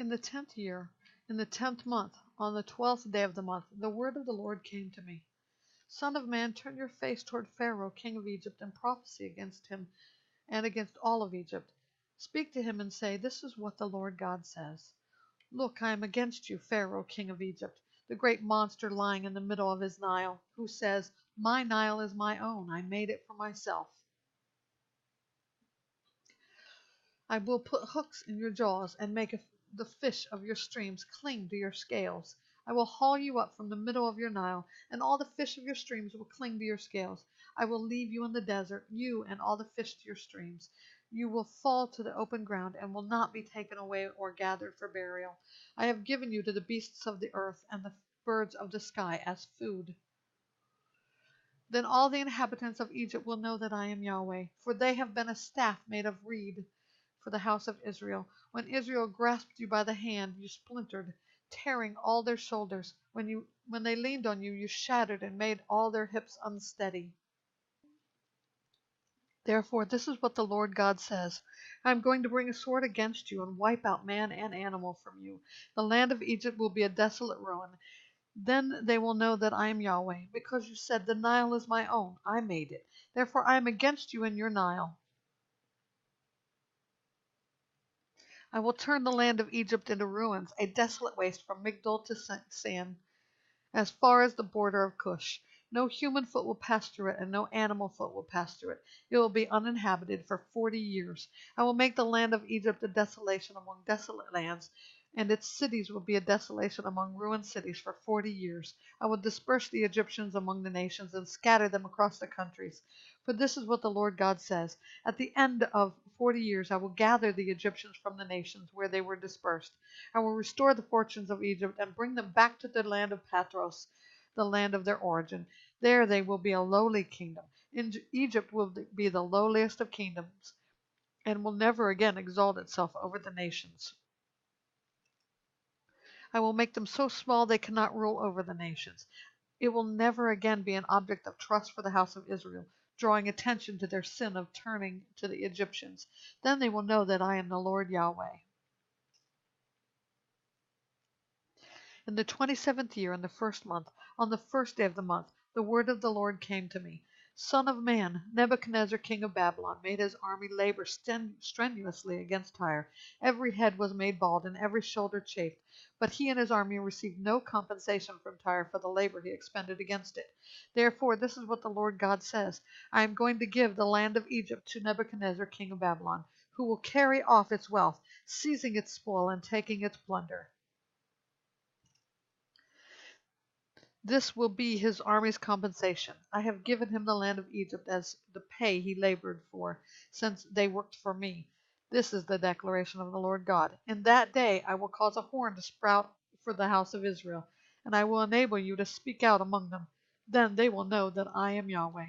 In the 10th year, in the 10th month, on the 12th day of the month, the word of the Lord came to me. Son of man, turn your face toward Pharaoh, king of Egypt, and prophesy against him and against all of Egypt. Speak to him and say, This is what the Lord God says. Look, I am against you, Pharaoh, king of Egypt, the great monster lying in the middle of his Nile, who says, My Nile is my own, I made it for myself. I will put hooks in your jaws and make the fish of your streams cling to your scales. I will haul you up from the middle of your Nile, and all the fish of your streams will cling to your scales. I will leave you in the desert, you and all the fish to your streams. You will fall to the open ground and will not be taken away or gathered for burial. I have given you to the beasts of the earth and the birds of the sky as food. Then all the inhabitants of Egypt will know that I am Yahweh, for they have been a staff made of reed for the house of Israel. When Israel grasped you by the hand, you splintered, tearing all their shoulders. When they leaned on you, you shattered and made all their hips unsteady. Therefore, this is what the Lord God says. I am going to bring a sword against you and wipe out man and animal from you. The land of Egypt will be a desolate ruin. Then they will know that I am Yahweh, because you said, The Nile is my own. I made it. Therefore, I am against you in your Nile. I will turn the land of Egypt into ruins, a desolate waste from Migdol to San, as far as the border of Cush. No human foot will pass through it, and no animal foot will pass through it. It will be uninhabited for 40 years. I will make the land of Egypt a desolation among desolate lands, and its cities will be a desolation among ruined cities for 40 years. I will disperse the Egyptians among the nations and scatter them across the countries. For this is what the Lord God says. At the end of 40 years I will gather the Egyptians from the nations where they were dispersed. I will restore the fortunes of Egypt and bring them back to the land of Patros, the land of their origin. There they will be a lowly kingdom. Egypt will be the lowliest of kingdoms and will never again exalt itself over the nations. I will make them so small they cannot rule over the nations. It will never again be an object of trust for the house of Israel, drawing attention to their sin of turning to the Egyptians. Then they will know that I am the Lord Yahweh. In the 27th year, in the 1st month, on the 1st day of the month, the word of the Lord came to me. Son of man, Nebuchadnezzar king of Babylon made his army labor strenuously against Tyre. Every head was made bald and every shoulder chafed. But he and his army received no compensation from Tyre for the labor he expended against it. Therefore, this is what the Lord God says. I am going to give the land of Egypt to Nebuchadnezzar king of Babylon, who will carry off its wealth, seizing its spoil and taking its plunder. This will be his army's compensation. I have given him the land of Egypt as the pay he labored for, since they worked for me. This is the declaration of the Lord God. In that day I will cause a horn to sprout for the house of Israel, and I will enable you to speak out among them. Then they will know that I am Yahweh.